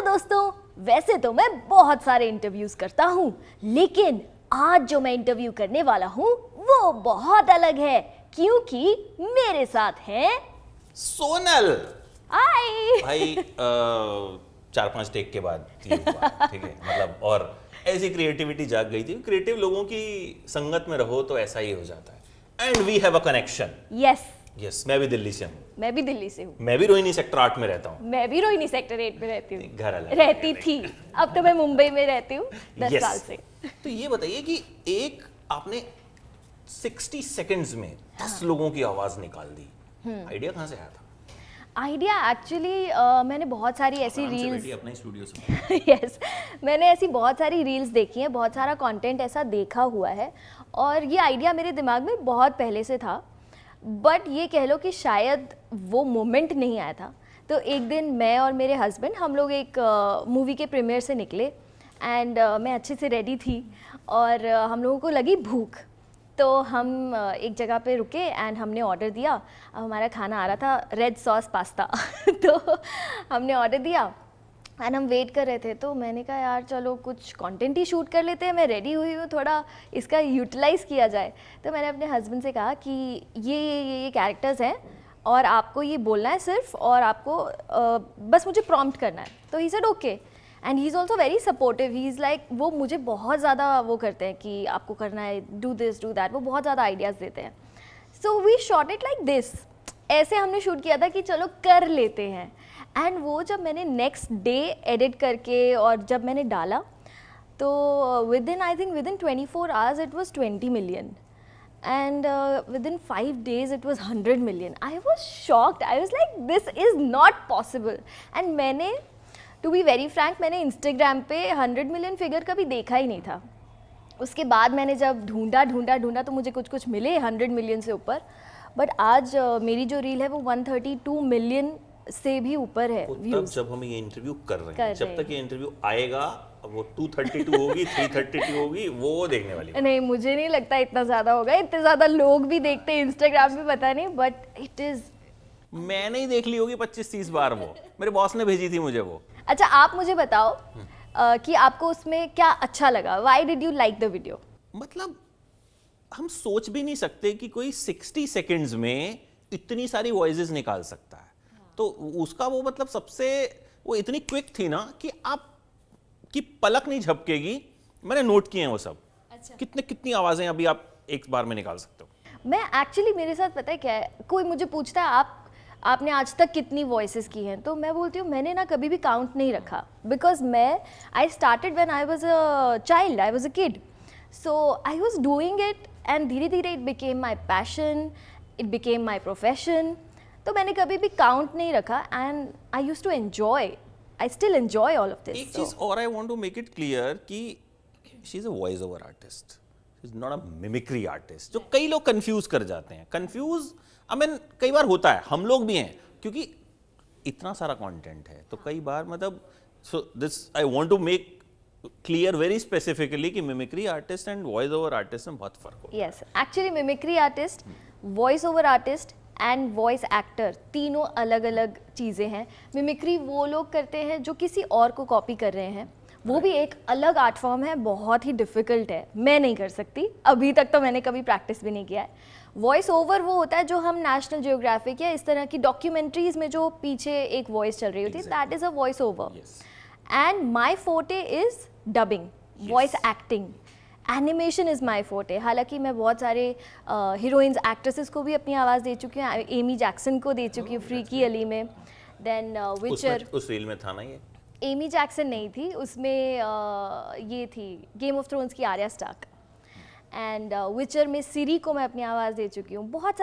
दोस्तों, वैसे तो मैं बहुत सारे इंटरव्यूज करता हूँ, लेकिन आज जो मैं इंटरव्यू करने वाला हूँ वो बहुत अलग है, क्योंकि मेरे साथ हैं सोनल। हाय। भाई 4-5 टेक के बाद ये हुआ, ठीक है। मतलब और ऐसी क्रिएटिविटी जाग गई थी। क्रिएटिव लोगों की संगत में रहो तो ऐसा ही हो जाता है। And we have a connection. Yes, मैं भी दिल्ली से हूँ। मैं भी दिल्ली से हूँ। मैं भी रोहिणी सेक्टर 8 में रहता हूँ। मैं भी रोहिणी सेक्टर 8 में रहती हूँ। घर अलग रहती थी, अब तो मैं मुंबई में रहती हूँ 10 Yes. साल से। तो ये बताइए कि एक आपने 60 सेकंड्स में 10 लोगों की आवाज निकाल दी। आइडिया कहाँ से आया था? आइडिया एक्चुअली मैंने बहुत सारी ऐसी आराम से रील्स बैठिए, अपना ही स्टूडियो से। यस मैंने ऐसी बहुत सारी रील्स देखी हैं, बहुत सारा कंटेंट ऐसा देखा हुआ है, और ये आइडिया मेरे दिमाग में बहुत पहले से था, बट ये कह लो कि शायद वो मोमेंट नहीं आया था। तो एक दिन मैं और मेरे हस्बैंड हम लोग एक मूवी के प्रीमियर से निकले, एंड मैं अच्छे से रेडी थी और हम लोगों को लगी भूख, तो हम एक जगह पे रुके एंड हमने ऑर्डर दिया। अब हमारा खाना आ रहा था रेड सॉस पास्ता तो हमने ऑर्डर दिया एंड हम वेट कर रहे थे। तो मैंने कहा यार चलो कुछ कंटेंट ही शूट कर लेते हैं, मैं रेडी हुई हूँ, थोड़ा इसका यूटिलाइज़ किया जाए। तो मैंने अपने हस्बैंड से कहा कि ये कैरेक्टर्स हैं और आपको ये बोलना है सिर्फ, और आपको बस मुझे प्रॉम्प्ट करना है। तो he said okay, and he is also very supportive. He is like, वो मुझे बहुत ज़्यादा वो करते हैं कि आपको करना है, डू दिस डू दैट, वो बहुत ज़्यादा आइडियाज़ देते हैं। So we shot it like this, ऐसे हमने शूट किया था कि चलो कर लेते हैं। एंड वो जब मैंने नेक्स्ट डे एडिट करके और जब मैंने डाला, तो I think with in 24 hours it was 20 million, and within 5 days it was 100 million. I was shocked. I was like, this is not possible. And मैंने, to be very frank, मैंने Instagram पे 100 million figure कभी देखा ही नहीं था। उसके बाद मैंने जब ढूंढा तो मुझे कुछ मिले 100 मिलियन से ऊपर, बट आज मेरी जो रील है वो 132 मिलियन से भी ऊपर है तब व्यूज। जब हम ये इंटरव्यू कर रहे हैं, जब तक ये इंटरव्यू आएगा वो 232 होगी, 332 होगी, वो देखने वाली है। नहीं, मुझे नहीं लगता इतना ज़्यादा होगा, इतने ज़्यादा लोग भी देखते हैं इंस्टाग्राम पे, पता नहीं, बट इट इज़। मैंने ही देख ली होगी 25-30 बार। वो मेरे बॉस ने भेजी थी मुझे वो। अच्छा, आप मुझे बताओ कि आपको उसमें क्या अच्छा लगा, why did you like the video? मतलब हम सोच भी नहीं सकते कि कोई 60 सेकंड्स में इतनी सारी वॉइसेस निकाल सकता है। तो उसका वो मतलब सबसे वो इतनी क्विक थी ना कि आप की पलक नहीं झपकेगी। मैंने नोट किए हैं वो सब। अच्छा। कितनी आवाजें अभी आप एक बार में निकाल सकते हो? मैं एक्चुअली, मेरे साथ पता है क्या है, कोई मुझे पूछता है आपने आज तक कितनी वॉइसेस की हैं, तो मैं बोलती हूँ मैंने ना कभी भी काउंट नहीं रखा, because I started when I was a child, I was a kid, so I was doing it and धीरे धीरे it became my passion, it became my profession. तो मैंने कभी भी काउंट नहीं रखा, and I used to enjoy, I still enjoy all of this. एक चीज और I want to make it clear कि she is a voice over artist, she is not a mimicry artist, जो कई लोग कंफ्यूज कर जाते हैं। कंफ्यूज आई मीन कई बार होता है, हम लोग भी हैं, क्योंकि इतना सारा कंटेंट है। तो कई बार मतलब so this I want to make clear very specifically कि mimicry artist and voice over artist में बहुत फर्क होता है। Yes, actually mimicry artist, voice over artist and voice actor, तीनों अलग अलग चीज़ें हैं। मिमिक्री वो लोग करते हैं जो किसी और को कॉपी कर रहे हैं, वो भी एक अलग आर्ट फॉर्म है, बहुत ही डिफ़िकल्ट है, मैं नहीं कर सकती, अभी तक तो मैंने कभी प्रैक्टिस भी नहीं किया है। वॉइस ओवर वो होता है जो हम नेशनल जियोग्राफिक या इस तरह की डॉक्यूमेंट्रीज़ में जो पीछे एक वॉइस चल रही होती है, that is a voice over. And my forte is dubbing, voice acting, animation is my forte. हालांकि मैं बहुत सारे हीरोइंस, एक्ट्रेसेस को भी अपनी आवाज़ दे चुकी हूँ। एमी जैक्सन को दे चुकी हूँ फ्रीकी अली में, देन विचर। उस रील में था ना ये? एमी जैक्सन नहीं थी उसमें, ये थी गेम ऑफ थ्रोन्स की आर्या स्टार्क। एंड विचर में सिरी को मैं अपनी आवाज़ दे चुकी हूँ। बहुत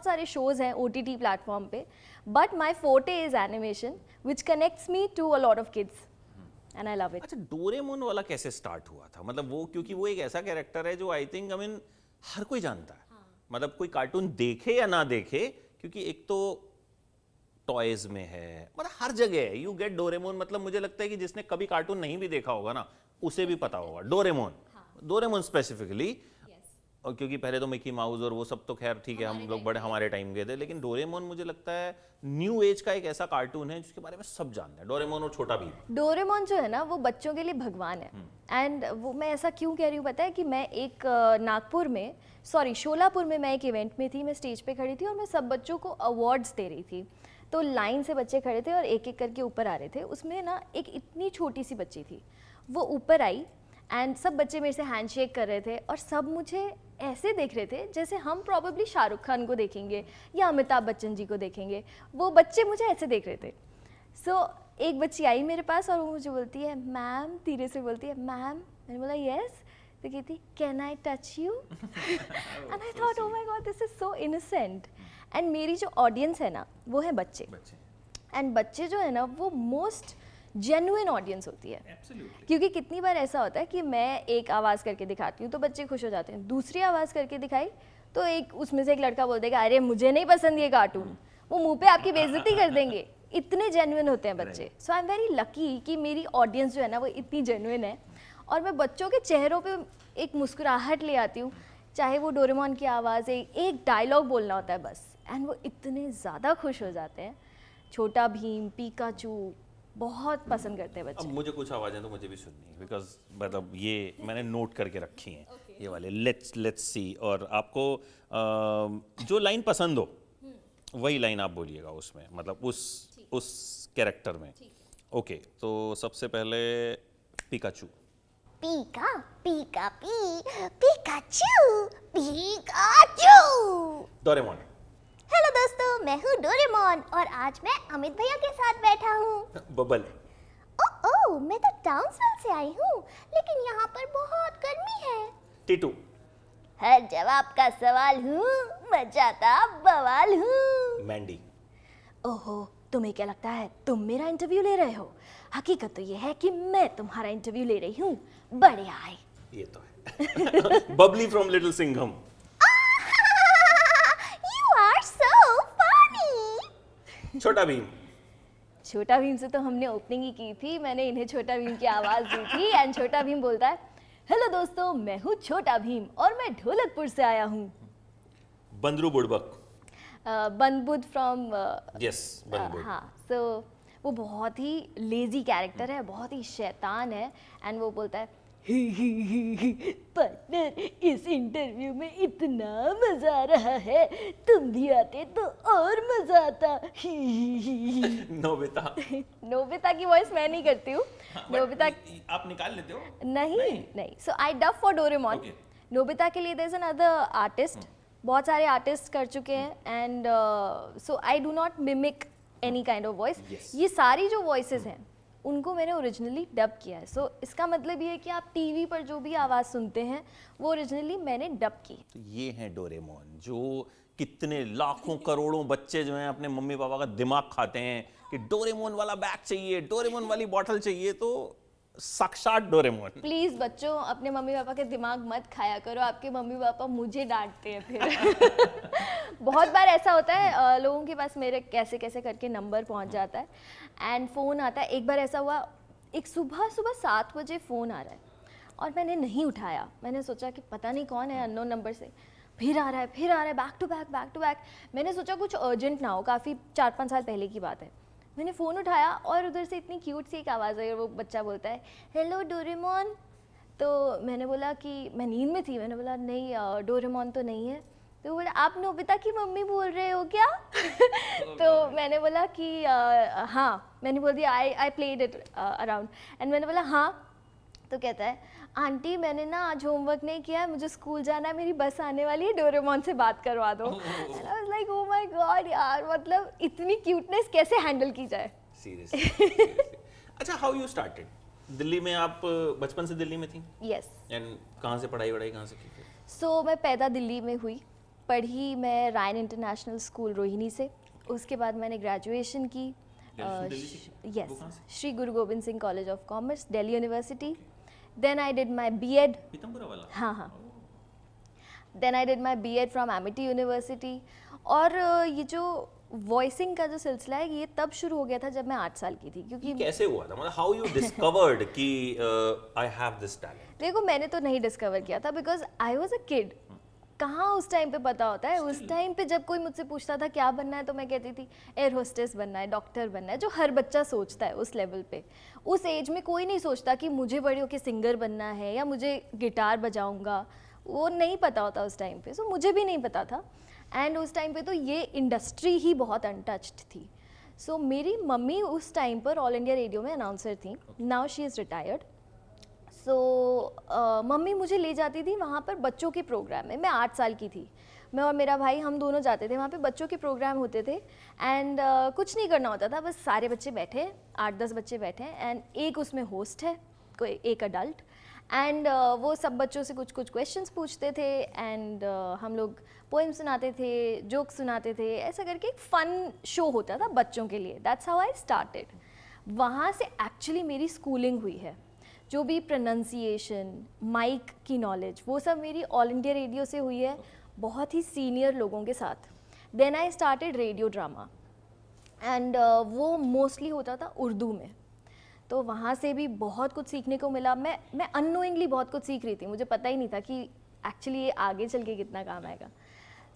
सारे शोज़ हैं OTT प्लेटफॉर्म पे, but my forte is animation which connects me to a lot of kids and I love it. अच्छा, डोरेमोन वाला कैसे स्टार्ट हुआ था? मतलब वो, क्योंकि वो एक ऐसा कैरेक्टर है जो आई थिंक आई मीन हर कोई जानता है। मतलब कोई कार्टून देखे या ना देखे, क्योंकि एक तो टॉयज में है, मतलब हर जगह है, यू गेट डोरेमोन। मतलब मुझे लगता है कि जिसने कभी कार्टून नहीं भी देखा होगा ना, उसे भी पता होगा डोरेमोन, डोरेमोन स्पेसिफिकली। और क्योंकि पहले तो मिकी माउस और वो सब तो खैर ठीक है, हम लोग बड़े हमारे टाइम के थे, लेकिन डोरेमोन मुझे लगता है न्यू एज का एक ऐसा कार्टून है जिसके बारे में सब जानते हैं, डोरेमोन और छोटा भीम। डोरेमोन जो है ना वो बच्चों के लिए भगवान है। एंड वो मैं ऐसा क्यों कह रही हूँ पता है कि मैं एक नागपुर में शोलापुर में मैं एक इवेंट में थी, मैं स्टेज पे खड़ी थी और मैं सब बच्चों को अवार्ड्स दे रही थी। तो लाइन से बच्चे खड़े थे और एक एक करके ऊपर आ रहे थे। उसमें ना एक इतनी छोटी सी बच्ची थी, वो ऊपर आई एंड सब बच्चे मेरे से हैंडशेक कर रहे थे और सब मुझे ऐसे देख रहे थे जैसे हम प्रॉबेबली शाहरुख खान को देखेंगे या अमिताभ बच्चन जी को देखेंगे। वो बच्चे मुझे ऐसे देख रहे थे। सो एक बच्ची आई मेरे पास और वो मुझे बोलती है मैम, धीरे से बोलती है मैम। मैंने बोला यस। तो कहती can I touch you and I thought O my God this is so innocent. And मेरी जो ऑडियंस है ना वो है बच्चे। एंड बच्चे जो है ना वो मोस्ट जेन्युइन ऑडियंस होती है। Absolutely. क्योंकि कितनी बार ऐसा होता है कि मैं एक आवाज़ करके दिखाती हूँ तो बच्चे खुश हो जाते हैं, दूसरी आवाज़ करके दिखाई तो एक उसमें से एक लड़का बोल देगा अरे मुझे नहीं पसंद ये कार्टून, वो मुंह पे आपकी बेइज्जती कर देंगे। इतने जेन्युइन होते हैं बच्चे। सो आई एम वेरी लकी कि मेरी ऑडियंस जो है ना वो इतनी जेन्युइन है और मैं बच्चों के चेहरों पे एक मुस्कुराहट ले आती हूँ, चाहे वो डोरेमोन की आवाज़ एक डायलॉग बोलना होता है बस, एंड वो इतने ज़्यादा खुश हो जाते हैं। छोटा भीम, पीकाचू बहुत पसंद करते हैं बच्चे। अब मुझे कुछ आवाजें तो मुझे भी सुननी है, बिकॉज मतलब ये मैंने नोट करके रखी हैं। ये वाले लेट्स सी। और आपको जो लाइन पसंद हो वही लाइन आप बोलिएगा उसमें, मतलब उस कैरेक्टर में। ओके, तो सबसे पहले पिकाचू। पीका पीका P Pikachu Pikachu. Doraemon. Hello दोस्तों, मैं हूँ डोरेमोन और आज मैं अमित भैया के साथ बैठा हूँ। बबल। ओह, मैं तो टाउनसविल से आई हूँ लेकिन यहाँ पर बहुत गर्मी है। टीटू। हर जवाब का सवाल हूँ, मजाता बवाल हूँ। मैंडी। ओहो, तुम्हें क्या लगता है तुम मेरा इंटरव्यू ले रहे हो? हकीकत तो ये है कि मैं तुम्हारा इंटरव्यू ले रही हूँ। बढ़िया है। ये तो है। Babli from little Singham. You are so funny. छोटा भीम। छोटा भीम से तो हमने ओपनिंग ही की थी, मैंने इन्हें छोटा भीम की आवाज़ दी थी एंड छोटा भीम बोलता है हेलो दोस्तों, मैं हूँ छोटा भीम और मैं ढोलकपुर से आया हूँ। बंदरू बुड़बक। बनबुद फ्रॉम यस, बंदरू। हाँ, सो वो बहुत ही लेजी कैरेक्टर है, बहुत ही शैतान है एंड वो बोलता है पार्टनर, इस इंटरव्यू में इतना मजा आ रहा है, तुम भी आते तो और मजा आता। नोबिता। नोबिता की वॉइस मैं नहीं करती हूँ। नोबिता आप निकाल लेते हो? नहीं। So I dub for Doraemon. Okay. Nobita के लिए देयर इज अनदर आर्टिस्ट। बहुत सारे आर्टिस्ट कर चुके हैं and so I do not mimic any kind of voice. Yes. ये सारी जो वॉइसेस हैं उनको मैंने ओरिजिनली डब किया है। सो इसका मतलब ये है कि आप टीवी पर जो भी आवाज़ सुनते हैं वो ओरिजिनली मैंने डब की। तो ये है डोरेमोन, जो कितने लाखों करोड़ों बच्चे जो हैं अपने मम्मी पापा का दिमाग खाते हैं कि डोरेमोन वाला बैग चाहिए, डोरेमोन वाली बॉटल चाहिए। तो साक्षात डोरेमोन। प्लीज़ बच्चों, अपने मम्मी पापा के दिमाग मत खाया करो, आपके मम्मी पापा मुझे डांटते हैं फिर। बहुत बार ऐसा होता है लोगों के पास मेरे कैसे कैसे करके नंबर पहुंच जाता है एंड फ़ोन आता है। एक बार ऐसा हुआ, एक सुबह 7 बजे फ़ोन आ रहा है और मैंने नहीं उठाया। मैंने सोचा कि पता नहीं कौन है, अननोन नंबर से। फिर आ रहा है, बैक टू बैक। मैंने सोचा कुछ अर्जेंट ना हो, काफ़ी 4-5 साल पहले की बात है। मैंने फ़ोन उठाया और उधर से इतनी क्यूट सी एक आवाज़ आई और वो बच्चा बोलता है हेलो डोरेमोन। तो मैंने बोला कि मैं नींद में थी, मैंने बोला नहीं डोरेमोन तो नहीं है। तो बोला आप नोबिता की मम्मी बोल रहे हो क्या? तो मैंने बोला कि हाँ, मैंने बोल दिया I played it around and मैंने बोला हाँ। तो कहता है आंटी मैंने ना आज होमवर्क नहीं किया है, मुझे स्कूल जाना है, मेरी बस आने वाली है, डोरेमोन से बात करवा दो। And I was like oh my God यार, मतलब इतनी क्यूटनेस कैसे हैंडल की जाए? सीरियसली। अच्छा, हाउ यू स्टार्टेड? दिल्ली में आप बचपन से दिल्ली में थी? यस। एंड कहाँ से पढ़ाई कहाँ से की फिर? सो मैं पैदा दिल्ली में हुई, पढ़ी मैं रायन इंटरनेशनल स्कूल रोहिणी से। उसके बाद मैंने ग्रेजुएशन की दिल्ली से की? वो यस कहाँ से? Shri Guru Gobind Singh College of Commerce, Delhi University. Then I did my BEd. Pitampura वाला? हाँ। Then I did my BEd from Amity University. और ये जो वॉइसिंग का जो सिलसिला है ये तब शुरू हो गया था जब मैं 8 साल की थी। क्योंकि कैसे हुआ था, मतलब हाउ यू डिस्कवर्ड कि आई हैव दिस टैलेंट? देखो, मैंने तो नहीं डिस्कवर किया था because I was a kid कहाँ उस टाइम पे पता होता है। उस टाइम पे जब कोई मुझसे पूछता था क्या बनना है तो मैं कहती थी एयर होस्टेस बनना है, डॉक्टर बनना है, जो हर बच्चा सोचता है उस लेवल पे। उस एज में कोई नहीं सोचता कि मुझे बड़ी होकर सिंगर बनना है या मुझे गिटार बजाऊंगा, वो नहीं पता होता उस टाइम पे। सो मुझे भी नहीं पता था, एंड उस टाइम पे तो ये इंडस्ट्री ही बहुत अनटच्ड थी। सो मेरी मम्मी उस टाइम पर ऑल इंडिया रेडियो में अनाउंसर थी, now she is retired. So mummy मुझे ले जाती थी वहाँ पर बच्चों के प्रोग्राम में। मैं 8 साल की थी, मैं और मेरा भाई हम दोनों जाते थे वहाँ पे, बच्चों के प्रोग्राम होते थे। एंड कुछ नहीं करना होता था, बस सारे बच्चे बैठे, 8-10 बच्चे बैठे, एंड एक उसमें होस्ट है, कोई एक अडल्ट, एंड वो सब बच्चों से कुछ कुछ क्वेश्चंस पूछते थे, एंड हम लोग पोएम सुनाते थे, जोक सुनाते थे, ऐसा करके एक फ़न शो होता था बच्चों के लिए। That's how I started. वहाँ से एक्चुअली मेरी स्कूलिंग हुई है। जो भी प्रोनंसिएशन, माइक की नॉलेज, वो सब मेरी ऑल इंडिया रेडियो से हुई है, बहुत ही सीनियर लोगों के साथ। Then I started radio drama, and वो मोस्टली होता था उर्दू में, तो वहाँ से भी बहुत कुछ सीखने को मिला। मैं अननोइंगली बहुत कुछ सीख रही थी, मुझे पता ही नहीं था कि एक्चुअली ये आगे चल के कितना काम आएगा।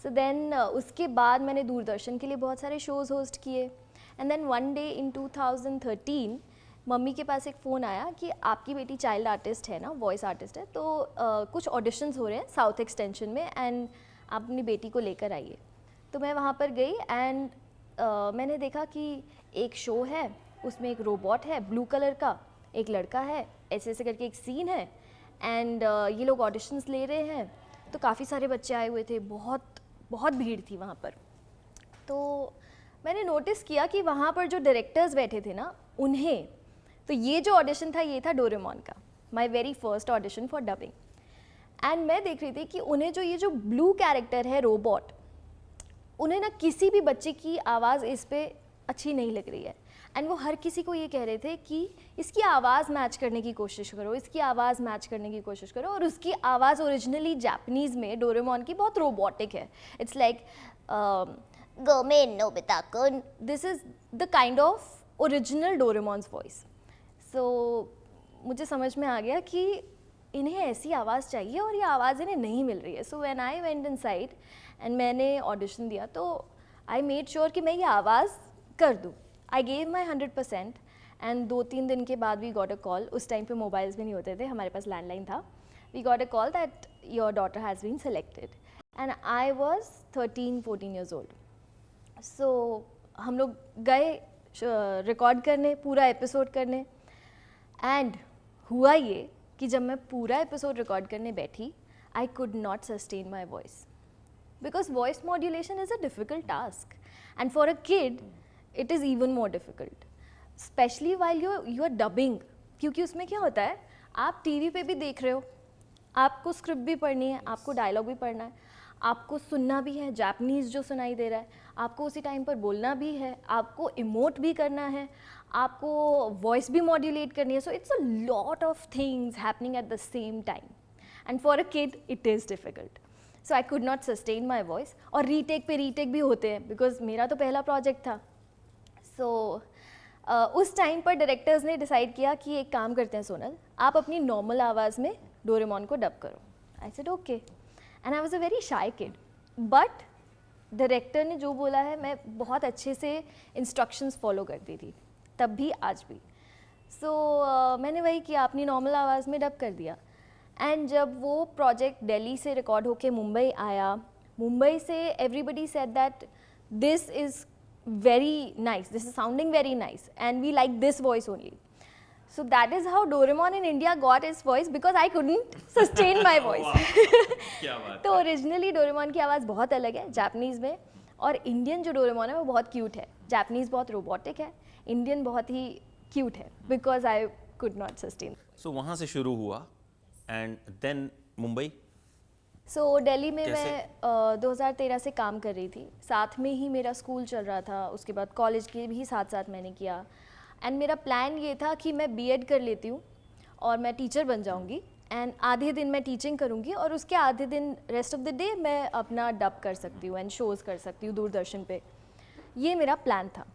सो देन उसके बाद मैंने दूरदर्शन के लिए बहुत सारे शोज़ होस्ट किए, and then one day in 2013 mummy के पास एक फ़ोन आया कि आपकी बेटी चाइल्ड आर्टिस्ट है ना, वॉइस आर्टिस्ट है, तो कुछ ऑडिशंस हो रहे हैं साउथ एक्सटेंशन में, एंड आप अपनी बेटी को लेकर आइए। तो मैं वहाँ पर गई, एंड मैंने देखा कि एक शो है, उसमें एक रोबोट है ब्लू कलर का, एक लड़का है, ऐसे ऐसे करके एक सीन है, एंड ये लोग ऑडिशंस ले रहे हैं। तो काफ़ी सारे बच्चे आए हुए थे, बहुत बहुत भीड़ थी वहाँ पर। तो मैंने नोटिस किया कि वहाँ पर जो डायरेक्टर्स बैठे थे ना, उन्हें, तो ये जो ऑडिशन था ये था डोरेमोन का, my very first audition for dubbing. And मैं देख रही थी कि उन्हें जो ये जो ब्लू कैरेक्टर है रोबोट, उन्हें ना किसी भी बच्चे की आवाज़ इस पे अच्छी नहीं लग रही है, एंड वो हर किसी को ये कह रहे थे कि इसकी आवाज़ मैच करने की कोशिश करो, इसकी आवाज़ मैच करने की कोशिश करो। और उसकी आवाज़ ओरिजिनली जापानीज़ में डोरेमोन की बहुत रोबोटिक है। इट्स लाइक गोमेन नोबिता-कुन, this is the kind of original Doraemon's voice. सो मुझे समझ में आ गया कि इन्हें ऐसी आवाज़ चाहिए और ये आवाज़ इन्हें नहीं मिल रही है। So when I went inside and मैंने ऑडिशन दिया, तो आई मेड श्योर कि मैं ये आवाज़ कर दूँ। आई गेव माई 100%, एंड 2-3 दिन के बाद वी गॉट अ कॉल। उस टाइम पे मोबाइल्स भी नहीं होते थे, हमारे पास लैंडलाइन था। We got a call that your daughter has been selected, and I was 13-14 years old. So हम लोग गए रिकॉर्ड करने, पूरा एपिसोड करने, एंड हुआ ये कि जब मैं पूरा एपिसोड रिकॉर्ड करने बैठी, I could not sustain my voice, because voice modulation is a difficult task, and for a kid it is even more difficult, specially while you are dubbing. क्योंकि उसमें क्या होता है, आप टीवी पे भी देख रहे हो, आपको स्क्रिप्ट भी पढ़नी है, आपको डायलॉग भी पढ़ना है, आपको सुनना भी है, जापानीज़ जो सुनाई दे रहा है, आपको उसी टाइम पर बोलना भी है, आपको इमोट भी करना है, आपको वॉइस भी मॉड्यूलेट करनी है। So it's a lot of things happening at the same time, and for a kid it is difficult. So I could not sustain my voice, और रीटेक पे रीटेक भी होते हैं, बिकॉज मेरा तो पहला प्रोजेक्ट था। सो उस टाइम पर डायरेक्टर्स ने डिसाइड किया कि एक काम करते हैं सोनल, आप अपनी नॉर्मल आवाज़ में डोरेमोन को डब करो। I said okay, and I was a very shy kid, but director ने जो बोला है मैं बहुत अच्छे से इंस्ट्रक्शंस फॉलो करती थी, तब भी आज भी। सो मैंने वही किया, अपनी नॉर्मल आवाज़ में डब कर दिया। एंड जब वो प्रोजेक्ट दिल्ली से रिकॉर्ड होके मुंबई आया, मुंबई से everybody said that this is very nice, this is sounding very nice, and we like this voice only. So that is how Doraemon in India got his voice, because I couldn't sustain my voice. क्या बात तो originally Doraemon की आवाज़ बहुत अलग है Japanese में, और इंडियन जो डोरेमोन है वो बहुत क्यूट है। जापानीज़ बहुत रोबोटिक है, इंडियन बहुत ही क्यूट है, because I could not sustain. So वहाँ से शुरू हुआ, and then Mumbai. So Delhi में मैं 2013 से काम कर रही थी, साथ में ही मेरा स्कूल चल रहा था, उसके बाद कॉलेज के भी साथ साथ मैंने किया। एंड मेरा प्लान ये था कि मैं बीएड कर लेती हूँ और मैं टीचर बन जाऊँगी, एंड आधे दिन मैं टीचिंग करूँगी और उसके आधे दिन रेस्ट ऑफ द डे मैं अपना डब कर सकती हूँ एंड शोज़ कर सकती हूँ दूरदर्शन पे। ये मेरा प्लान था।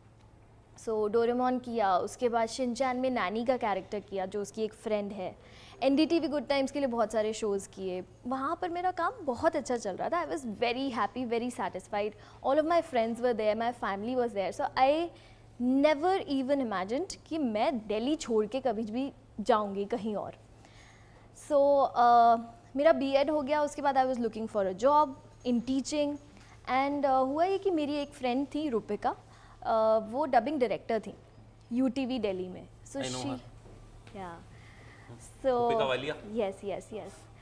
सो डोरेमोन किया, उसके बाद शिनचैन में नानी का कैरेक्टर किया जो उसकी एक फ्रेंड है, NDTV गुड टाइम्स के लिए बहुत सारे शोज़ किए, वहाँ पर मेरा काम बहुत अच्छा चल रहा था. I was very happy, very satisfied. All of my friends were there, my family was there. So I never even imagined कि मैं दिल्ली छोड़ के कभी भी जाऊँगी कहीं और. सो मेरा B.Ed हो गया. उसके बाद I was looking for a job in teaching. And हुआ ये कि मेरी एक फ्रेंड थी रुपिका, वो डबिंग डायरेक्टर थी UTV दिल्ली में. सो I know शी her. या Rupeeka Walia? yes.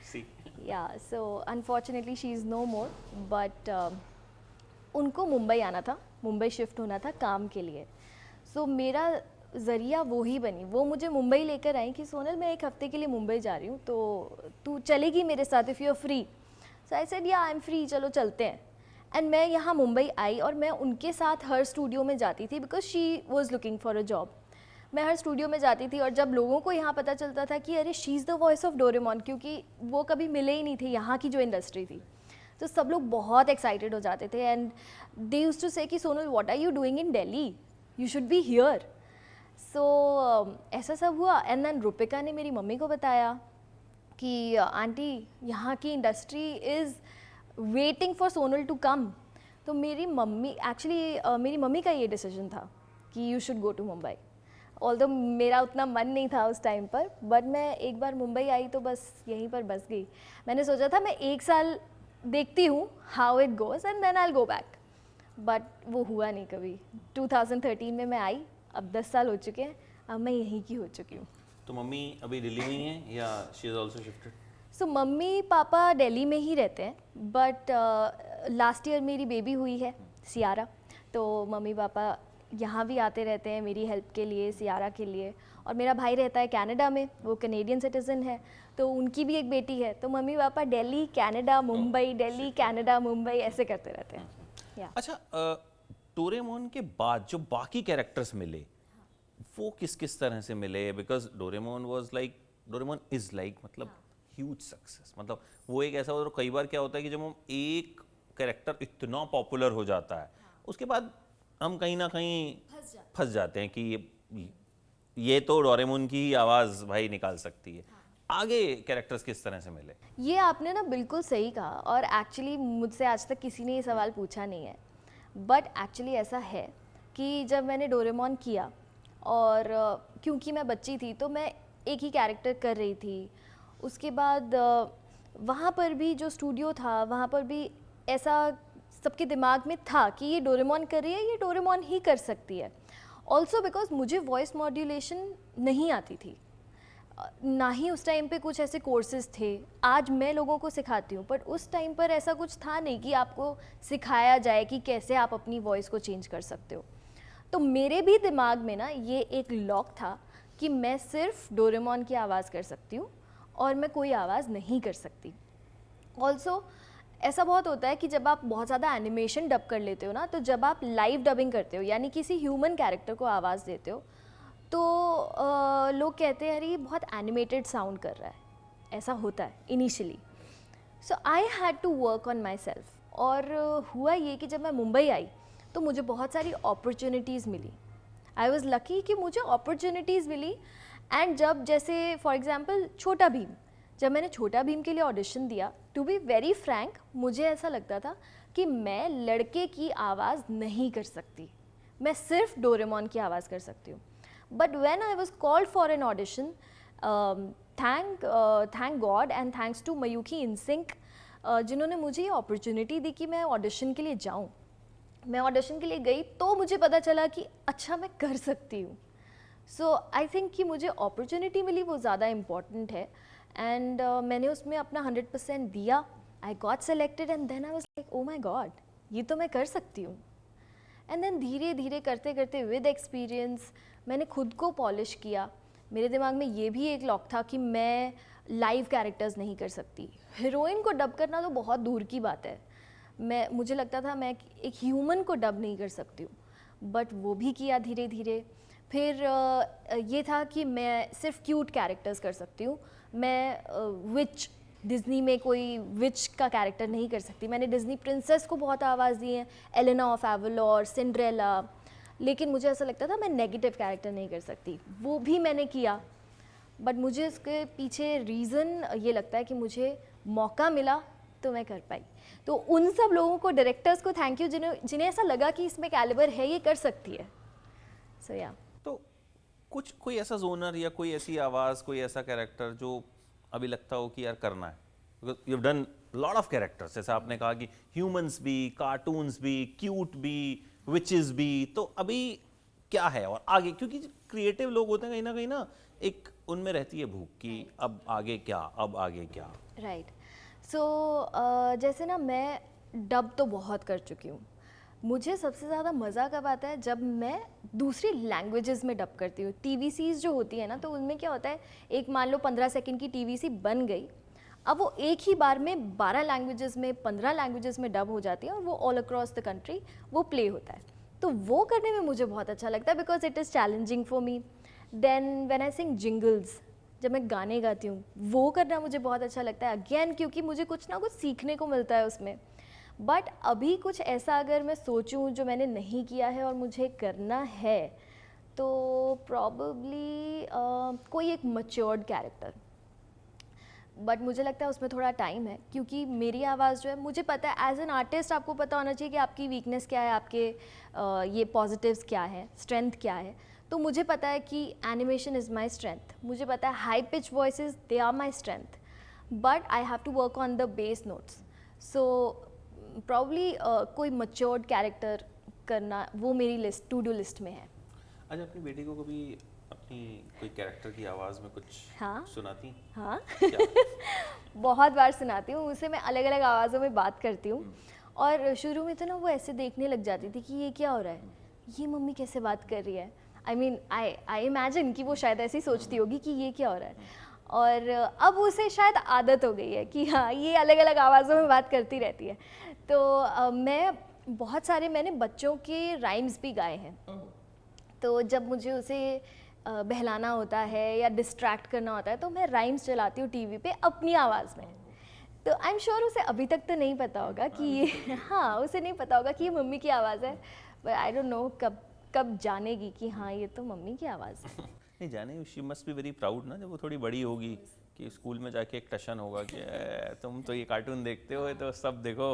See. Yeah, so unfortunately she is no more, but उनको मुंबई आना था, मुंबई शिफ्ट होना था काम के लिए. सो मेरा ज़रिया वो ही बनी. वो मुझे मुंबई लेकर आई कि सोनल मैं एक हफ्ते के लिए मुंबई जा रही हूँ, तो तू चलेगी मेरे साथ if you are free. So I said yeah I M free, चलो चलते हैं. एंड मैं यहाँ मुंबई आई और मैं उनके साथ हर स्टूडियो में जाती थी because she was looking for a job. मैं हर स्टूडियो में जाती थी और जब लोगों को यहाँ पता चलता था कि अरे she is the voice of Doraemon, क्योंकि वो कभी मिले ही नहीं थे यहाँ की जो इंडस्ट्री थी, तो सब लोग बहुत एक्साइटेड हो जाते थे. And they used to say कि Sonal what are you doing in Delhi, you should be here. So ऐसा सब हुआ. एंड देन रुपिका ने मेरी मम्मी को बताया कि आंटी यहाँ की industry is waiting for Sonal to come. तो मेरी मम्मी एक्चुअली मेरी मम्मी का ये डिसीजन था कि you should go to Mumbai. Although मेरा उतना मन नहीं था उस टाइम पर, बट मैं एक बार मुंबई आई तो बस यहीं पर बस गई. मैंने सोचा था मैं 1 साल देखती हूँ how it goes and then I will go back, but वो हुआ नहीं कभी. 2013 में मैं आई, अब 10 साल हो चुके हैं, अब मैं यहीं की हो चुकी हूँ. तो मम्मी अभी दिल्ली में ही है या she is also shifted? So mummy papa Delhi में ही रहते हैं, बट लास्ट ईयर मेरी बेबी हुई है सियारा, तो मम्मी पापा यहाँ भी आते रहते हैं मेरी हेल्प के लिए, सियारा के लिए. और मेरा भाई रहता है कनाडा में, वो कैनेडियन सिटीज़न है, तो उनकी भी एक बेटी है. तो mummy papa Delhi Canada Mumbai, Delhi Canada Mumbai ऐसे करते रहते हैं. या अच्छा, डोरेमोन के बाद जो बाकी कैरेक्टर्स मिले वो किस किस तरह से मिले? बिकॉज डोरेमोन इज लाइक मतलब ह्यूज सक्सेस. मतलब वो एक ऐसा होता है, कई बार क्या होता है कि जब हम एक कैरेक्टर इतना पॉपुलर हो जाता है उसके बाद हम कहीं ना कहीं फंस जाते हैं कि ये तो डोरेमोन की ही आवाज़ भाई निकाल सकती है. आगे कैरेक्टर्स किस तरह से मिले? ये आपने ना बिल्कुल सही कहा, और एक्चुअली मुझसे आज तक किसी ने ये सवाल पूछा नहीं है, बट एक्चुअली ऐसा है कि जब मैंने डोरेमोन किया और क्योंकि मैं बच्ची थी तो मैं एक ही कैरेक्टर कर रही थी. उसके बाद वहाँ पर भी जो स्टूडियो था वहाँ पर भी ऐसा सबके दिमाग में था कि ये डोरेमोन कर रही है, ये डोरेमोन ही कर सकती है. ऑल्सो बिकॉज मुझे वॉइस मॉड्यूलेशन नहीं आती थी, ना ही उस टाइम पे कुछ ऐसे कोर्सेज थे. आज मैं लोगों को सिखाती हूँ, बट उस टाइम पर ऐसा कुछ था नहीं कि आपको सिखाया जाए कि कैसे आप अपनी वॉइस को चेंज कर सकते हो. तो मेरे भी दिमाग में ना ये एक लॉक था कि मैं सिर्फ डोरेमोन की आवाज़ कर सकती हूँ और मैं कोई आवाज़ नहीं कर सकती. ऑल्सो ऐसा बहुत होता है कि जब आप बहुत ज़्यादा एनिमेशन डब कर लेते हो ना, तो जब आप लाइव डबिंग करते हो यानी किसी ह्यूमन कैरेक्टर को आवाज़ देते हो, तो लोग कहते हैं अरे ये बहुत एनिमेटेड साउंड कर रहा है. ऐसा होता है initially. So I had to work on my self. और हुआ ये कि जब मैं मुंबई आई तो मुझे बहुत सारी अपॉर्चुनिटीज़ मिली. आई वॉज़ लकी कि मुझे अपॉर्चुनिटीज़ मिली. एंड जब जैसे फॉर एग्ज़ाम्पल छोटा भीम, जब मैंने छोटा भीम के लिए ऑडिशन दिया, टू बी वेरी फ्रैंक मुझे ऐसा लगता था कि मैं लड़के की आवाज़ नहीं कर सकती, मैं सिर्फ डोरेमोन की आवाज़ कर सकती हूँ. But when I was called for an audition, thank God and thanks to Mayukhi Insync, जिन्होंने मुझे ये अपॉर्चुनिटी दी कि मैं ऑडिशन के लिए जाऊँ. मैं ऑडिशन के लिए गई तो मुझे पता चला कि अच्छा मैं कर सकती हूँ. सो आई थिंक कि मुझे अपॉर्चुनिटी मिली वो ज़्यादा इम्पॉर्टेंट है. एंड मैंने उसमें अपना 100% दिया. I got selected and then I was like oh my God, ये तो मैं कर सकती हूँ. एंड देन धीरे धीरे करते करते विद एक्सपीरियंस मैंने खुद को पॉलिश किया. मेरे दिमाग में ये भी एक लॉक था कि मैं लाइव कैरेक्टर्स नहीं कर सकती. हीरोइन को डब करना तो बहुत दूर की बात है. मुझे लगता था मैं एक ह्यूमन को डब नहीं कर सकती हूँ, बट वो भी किया धीरे धीरे. फिर ये था कि मैं सिर्फ क्यूट कैरेक्टर्स कर सकती हूँ. मैं विच डिज़नी में कोई विच का कैरेक्टर नहीं कर सकती. मैंने डिज़नी प्रिंसेस को बहुत आवाज़ दी है, एलेना ऑफ एवलोर, सिंड्रेला, लेकिन मुझे ऐसा लगता था मैं नेगेटिव कैरेक्टर नहीं कर सकती. वो भी मैंने किया. बट मुझे इसके पीछे रीज़न ये लगता है कि मुझे मौका मिला तो मैं कर पाई। तो उन सब लोगों को, डायरेक्टर्स को थैंक यू जिन्हें ऐसा लगा कि इसमें कैलिबर है, ये कर सकती है। सो या तो कुछ कोई ऐसा जोनर या कोई ऐसी आवाज, कोई ऐसा कैरेक्टर जो अभी लगता हो कि यार करना है, because you have done lot of characters, जैसा आपने कहा कि ह्यूमंस भी, कार्टून्स भी, क्यूट भी, विचेस भी, तो अभी क्या है और आगे? क्योंकि क्रिएटिव लोग होते हैं कहीं ना एक उनमें रहती है भूख कि अब आगे क्या, अब आगे क्या। राइट। सो जैसे ना मैं डब तो बहुत कर चुकी हूँ। मुझे सबसे ज़्यादा मज़ा कब आता है जब मैं दूसरी लैंग्वेजेस में डब करती हूँ। टीवीसीज जो होती है ना, तो उनमें क्या होता है, एक मान लो 15 सेकंड की टीवीसी बन गई, अब वो एक ही बार में 12 लैंग्वेजेस में, 15 लैंग्वेजेस में डब हो जाती है और वो ऑल अक्रॉस द कंट्री वो प्ले होता है। तो वो करने में मुझे बहुत अच्छा लगता है because it is challenging for me. Then when I sing jingles, जब मैं गाने गाती हूँ, वो करना मुझे बहुत अच्छा लगता है अगेन, क्योंकि मुझे कुछ ना कुछ सीखने को मिलता है उसमें। बट अभी कुछ ऐसा अगर मैं सोचूं जो मैंने नहीं किया है और मुझे करना है, तो प्रॉबली कोई एक मैच्योर्ड कैरेक्टर। बट मुझे लगता है उसमें थोड़ा टाइम है, क्योंकि मेरी आवाज़ जो है, मुझे पता है एज एन आर्टिस्ट आपको पता होना चाहिए कि आपकी वीकनेस क्या है, आपके ये पॉजिटिव्स क्या है, स्ट्रेंथ क्या है। तो मुझे पता है कि एनिमेशन इज़ माई स्ट्रेंथ, मुझे पता है high pitch voices they are my strength, but I have to work on the bass notes. So probably कोई मैच्योर्ड कैरेक्टर करना वो मेरी लिस्ट, टू डू लिस्ट में है। अच्छा, अपनी बेटी को कभी अपनी कोई कैरेक्टर की आवाज़ में कुछ हाँ सुनाती? हाँ क्या? बहुत बार सुनाती हूँ उसे, मैं अलग अलग आवाज़ों में बात करती हूँ। और शुरू में तो ना वो ऐसे देखने लग जाती थी कि ये क्या हो रहा है, ये मम्मी कैसे बात कर रही है। आई इमेजिन कि वो शायद ऐसे ही सोचती होगी कि ये क्या हो रहा है। और अब उसे शायद आदत हो गई है कि हाँ ये अलग अलग आवाज़ों में बात करती रहती है। तो मैंने बच्चों के राइम्स भी गाए हैं। तो जब मुझे उसे बहलाना होता है या डिस्ट्रैक्ट करना होता है, तो मैं राइम्स चलाती हूँ टीवी पे अपनी आवाज़ में। तो आई एम श्योर उसे अभी तक तो नहीं पता होगा कि ये हाँ, उसे नहीं पता होगा कि ये मम्मी की आवाज़ है, बट आई डोंट नो कब जानेगी कि हाँ ये तो मम्मी की आवाज़ है। नहीं जाने, she must be very proud ना, जब वो थोड़ी बड़ी होगी कि स्कूल में जाके एक टशन होगा कि तुम तो ये कार्टून देखते हो, तो सब देखो।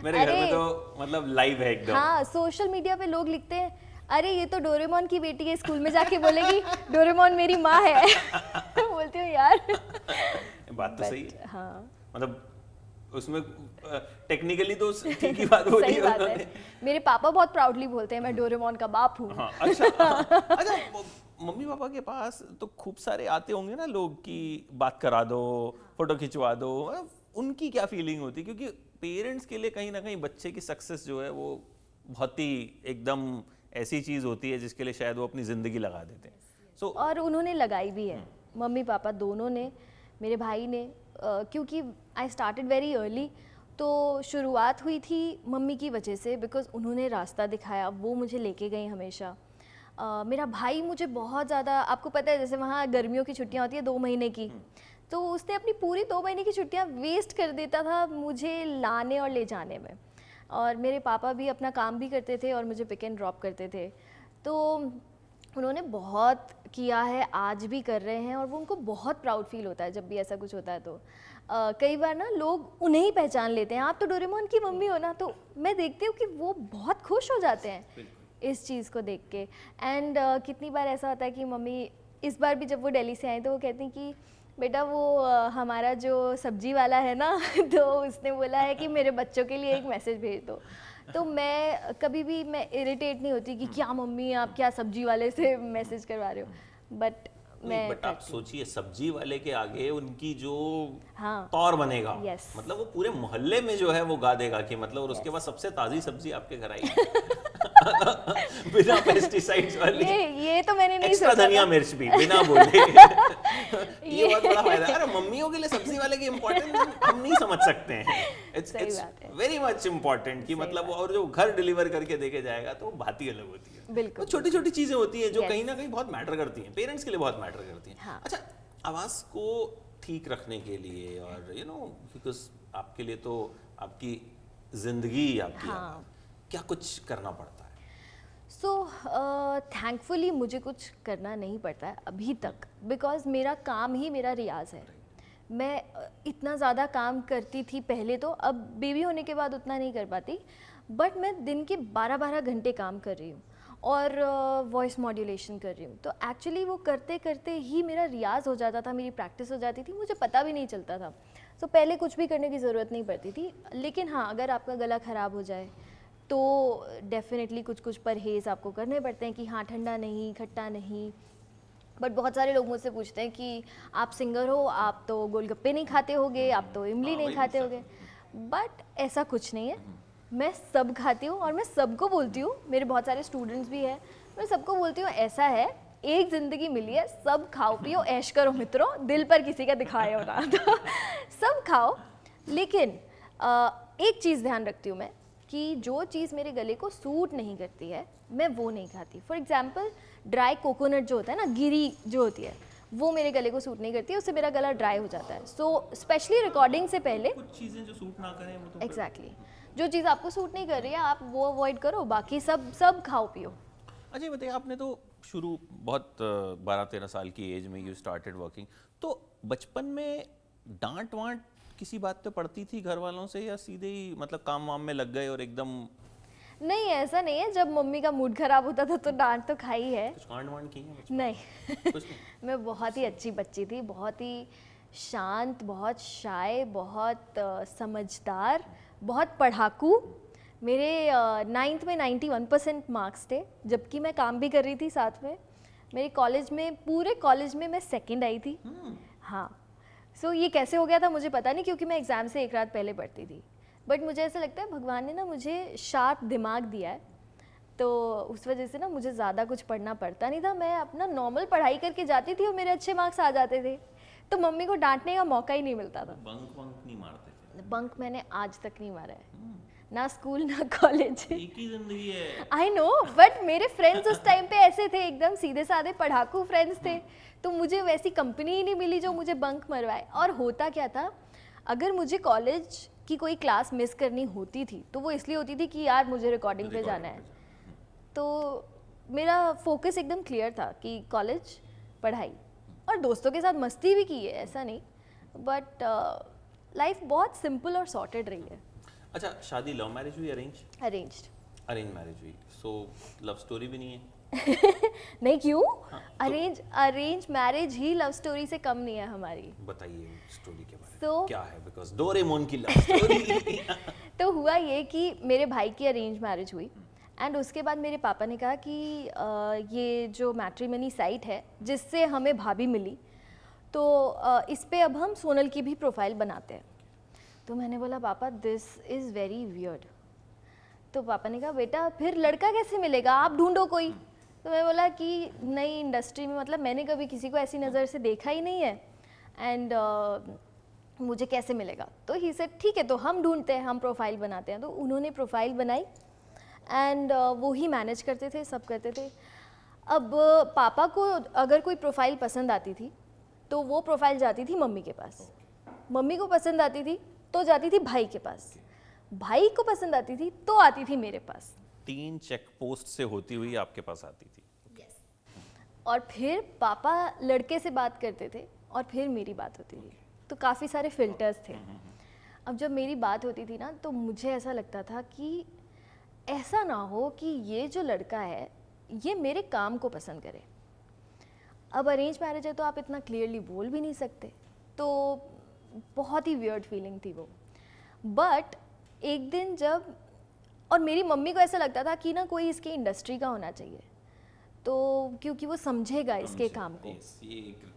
मेरे घर में तो मतलब लाइव है एकदम। हाँ, सोशल मीडिया पे लोग लिखते हैं, अरे ये तो डोरेमोन की बेटी है, स्कूल में जाके बोलेगी डोरेमोन मेरी माँ है। बोलती हूँ यार बात तो सही है। हाँ, मतलब उसमें टेक्निकली तो ठीक ही बात बोली सही बात है। उन्होंने। मेरे पापा बहुत प्राउडली बोलते हैं मैं डोरेमोन का बाप हूँ। हाँ, अच्छा मम्मी पापा के पास तो खूब सारे आते होंगे ना लोग कि बात करा दो, फोटो खिंचवा दो, उनकी क्या फीलिंग होती? क्योंकि पेरेंट्स के लिए कहीं ना कहीं बच्चे की सक्सेस जो है वो बहुत ही एकदम ऐसी चीज होती है जिसके लिए शायद वो अपनी जिंदगी लगा देते हैं। और उन्होंने लगाई भी है, मम्मी पापा दोनों ने, मेरे भाई ने, क्योंकि आई स्टार्टेड वेरी अर्ली। तो शुरुआत हुई थी मम्मी की वजह से, बिकॉज उन्होंने रास्ता दिखाया, वो मुझे लेके गई हमेशा। मेरा भाई मुझे बहुत ज़्यादा, आपको पता है जैसे वहाँ गर्मियों की छुट्टियाँ होती है 2 महीने की, तो उसने अपनी पूरी 2 महीने की छुट्टियाँ वेस्ट कर देता था मुझे लाने और ले जाने में। और मेरे पापा भी अपना काम भी करते थे और मुझे पिक एंड ड्रॉप करते थे। तो उन्होंने बहुत किया है, आज भी कर रहे हैं, और वो उनको बहुत प्राउड फील होता है जब भी ऐसा कुछ होता है। तो कई बार ना लोग उन्हें ही पहचान लेते हैं, आप तो डोरेमोन की मम्मी हो ना, तो मैं देखती हूँ कि वो बहुत खुश हो जाते हैं इस चीज़ को देख के। एंड कितनी बार ऐसा होता है कि मम्मी, इस बार भी जब वो दिल्ली से आई तो वो कहती कि बेटा वो हमारा जो सब्जी वाला है ना तो उसने बोला है कि मेरे बच्चों के लिए एक मैसेज भेज दो। तो मैं कभी भी मैं इरिटेट नहीं होती कि क्या मम्मी आप क्या सब्जी वाले से मैसेज करवा रहे हो, बट बट आप सोचिए सब्जी वाले के आगे उनकी जो हाँ, तौर बनेगा, yes. मतलब वो पूरे मोहल्ले में जो है वो गा देगा कि मतलब, और उसके बाद सबसे ताजी सब्जी आपके घर आई बिना पेस्टिसाइड्स वाली। ये तो मैंने नहीं एक्स्ट्रा सोचा धनिया था। मिर्च भी बिना बोले। ये बहुत बड़ा फायदा है। अरे मम्मियों के लिए सब्जी वाले की इम्पोर्टेंस हम नहीं समझ सकते हैं। इट्स वेरी मच इम्पोर्टेंट कि मतलब, और जो घर डिलीवर करके देके जाएगा तो बात ही अलग होती है। बिल्कुल, तो छोटी छोटी चीजें होती हैं जो कहीं ना कहीं बहुत मैटर करती हैं, पेरेंट्स के लिए बहुत मैटर करती हैं। हाँ। अच्छा, आवाज को ठीक रखने के लिए, और यू नो बिकॉज आपके लिए तो आपकी जिंदगी, आपकी हाँ। आवाज, क्या कुछ करना पड़ता है? सो थैंकफुली मुझे कुछ करना नहीं पड़ता है अभी तक, बिकॉज मेरा काम ही मेरा रियाज़ है। मैं इतना ज़्यादा काम करती थी पहले, तो अब बेबी होने के बाद उतना नहीं कर पाती, बट मैं दिन के 12-12 घंटे काम कर रही हूँ और वॉइस मॉड्यूलेशन कर रही हूँ। तो एक्चुअली वो करते करते ही मेरा रियाज़ हो जाता था, मेरी प्रैक्टिस हो जाती थी, मुझे पता भी नहीं चलता था। सो पहले कुछ भी करने की ज़रूरत नहीं पड़ती थी। लेकिन हाँ, अगर आपका गला ख़राब हो जाए तो डेफिनेटली कुछ कुछ परहेज़ आपको करने पड़ते हैं कि हाँ, ठंडा नहीं, खट्टा नहीं। बट बहुत सारे लोग मुझसे पूछते हैं कि आप सिंगर हो, आप तो गोलगप्पे नहीं खाते होगे, आप तो इमली नहीं खाते होगे। बट ऐसा कुछ नहीं है, मैं सब खाती हूँ और मैं सबको बोलती हूँ, मेरे बहुत सारे स्टूडेंट्स भी हैं, मैं सबको बोलती हूँ ऐसा है, एक ज़िंदगी मिली है, सब खाओ पियो ऐश करो मित्रों, दिल पर किसी का दिखाए हो ना। तो सब खाओ, लेकिन एक चीज़ ध्यान रखती हूँ मैं कि जो चीज़ मेरे गले को सूट नहीं करती है मैं वो नहीं खाती। फॉर एग्जाम्पल ड्राई कोकोनट जो होता है ना, गिरी जो होती है, वो मेरे गले को सूट नहीं करती है, उससे मेरा गला ड्राई हो जाता है। सो स्पेशली रिकॉर्डिंग से पहले कुछ चीजें जो सूट ना करें वो तो एग्जैक्टली जो चीज़ आपको सूट नहीं कर रही है आप वो अवॉइड करो, बाकी सब खाओ पियो। अच्छा बताइए, आपने तो शुरू बहुत 12-13 साल की एज में यू स्टार्टेड वर्किंग, तो बचपन में डांट वांट किसी बात पे पड़ती थी घर वालों से, या सीधे ही मतलब काम वाम में लग गए और एकदम नहीं, ऐसा नहीं है, जब मम्मी का मूड खराब होता था तो डांट तो खाई है। कुछ कांड वांड किए हैं बचपन नहीं में? कुछ नहीं। मैं बहुत ही अच्छी बच्ची थी, बहुत ही शांत, बहुत शाय, बहुत समझदार, बहुत पढ़ाकू। मेरे 9th में 91% मार्क्स थे, जबकि मैं काम भी कर रही थी साथ में। मेरे कॉलेज में, पूरे कॉलेज में मैं सेकंड आई थी। हाँ, सो ये कैसे हो गया था मुझे पता नहीं, क्योंकि मैं एग्ज़ाम से एक रात पहले पढ़ती थी। बट मुझे ऐसा लगता है भगवान ने ना मुझे शार्प दिमाग दिया है, तो उस वजह से ना मुझे ज़्यादा कुछ पढ़ना पड़ता नहीं था। मैं अपना नॉर्मल पढ़ाई करके जाती थी और मेरे अच्छे मार्क्स आ जाते थे, तो मम्मी को डांटने का मौका ही नहीं मिलता था। बंक वंक नहीं मारते थे? बंक मैंने आज तक नहीं मारा है, ना स्कूल ना कॉलेज। एक ही जिंदगी है। आई नो, बट मेरे फ्रेंड्स उस टाइम पे ऐसे थे, एकदम सीधे साधे पढ़ाकू फ्रेंड्स थे, तो मुझे वैसी कंपनी ही नहीं मिली जो मुझे बंक मरवाए। और होता क्या था, अगर मुझे कॉलेज की कोई क्लास मिस करनी होती थी तो वो इसलिए होती थी कि यार मुझे रिकॉर्डिंग पे जाना है। तो मेरा फोकस एकदम क्लियर था कि कॉलेज, पढ़ाई, और दोस्तों के साथ मस्ती भी की है, ऐसा नहीं, बट लाइफ बहुत सिंपल और सॉर्टेड रही है। अच्छा, शादी लव मैरिज हुई अरेंज? अरेंज्ड। अरेंज मैरिज हुई, सो लव स्टोरी भी नहीं है? नहीं, क्यों? हाँ, अरेंज मैरिज ही लव स्टोरी से कम नहीं है हमारी। बताइए स्टोरी के बारे में। So- क्या है, बिकॉज डोरेमोन की लव स्टोरी। तो हुआ ये कि मेरे भाई की अरेंज मैरिज हुई, एंड उसके बाद मेरे पापा ने कहा कि ये जो मैट्रिमनी साइट है जिससे हमें भाभी मिली, तो इस पे अब हम सोनल की भी प्रोफाइल बनाते हैं। तो मैंने बोला पापा दिस इज़ वेरी वियर्ड। तो पापा ने कहा बेटा फिर लड़का कैसे मिलेगा, आप ढूंढो कोई। तो मैं बोला कि नई इंडस्ट्री में, मतलब मैंने कभी किसी को ऐसी नज़र से देखा ही नहीं है, एंड मुझे कैसे मिलेगा। तो ही सेड ठीक है, तो हम ढूंढते हैं, हम प्रोफाइल बनाते हैं। तो उन्होंने प्रोफाइल बनाई, एंड वो ही मैनेज करते थे, सब करते थे। अब पापा को अगर कोई प्रोफाइल पसंद आती थी तो वो प्रोफाइल जाती थी मम्मी के पास, मम्मी को पसंद आती थी तो जाती थी भाई के पास, भाई को पसंद आती थी तो आती थी मेरे पास। 3 चेक पोस्ट से होती हुई आपके पास आती थी। और फिर पापा लड़के से बात करते थे और फिर मेरी बात होती थी, तो काफ़ी सारे फिल्टर्स थे। अब जब मेरी बात होती थी ना, तो मुझे ऐसा लगता था कि ऐसा ना हो कि ये जो लड़का है ये मेरे काम को पसंद करे। अब अरेंज मैरिज है तो आप इतना क्लियरली बोल भी नहीं सकते, तो बहुत ही वियर्ड फीलिंग थी वो। बट एक दिन जब, और मेरी मम्मी को ऐसा लगता था कि ना कोई इसके इंडस्ट्री का होना चाहिए, तो क्योंकि वो समझेगा इसके काम को। ये एक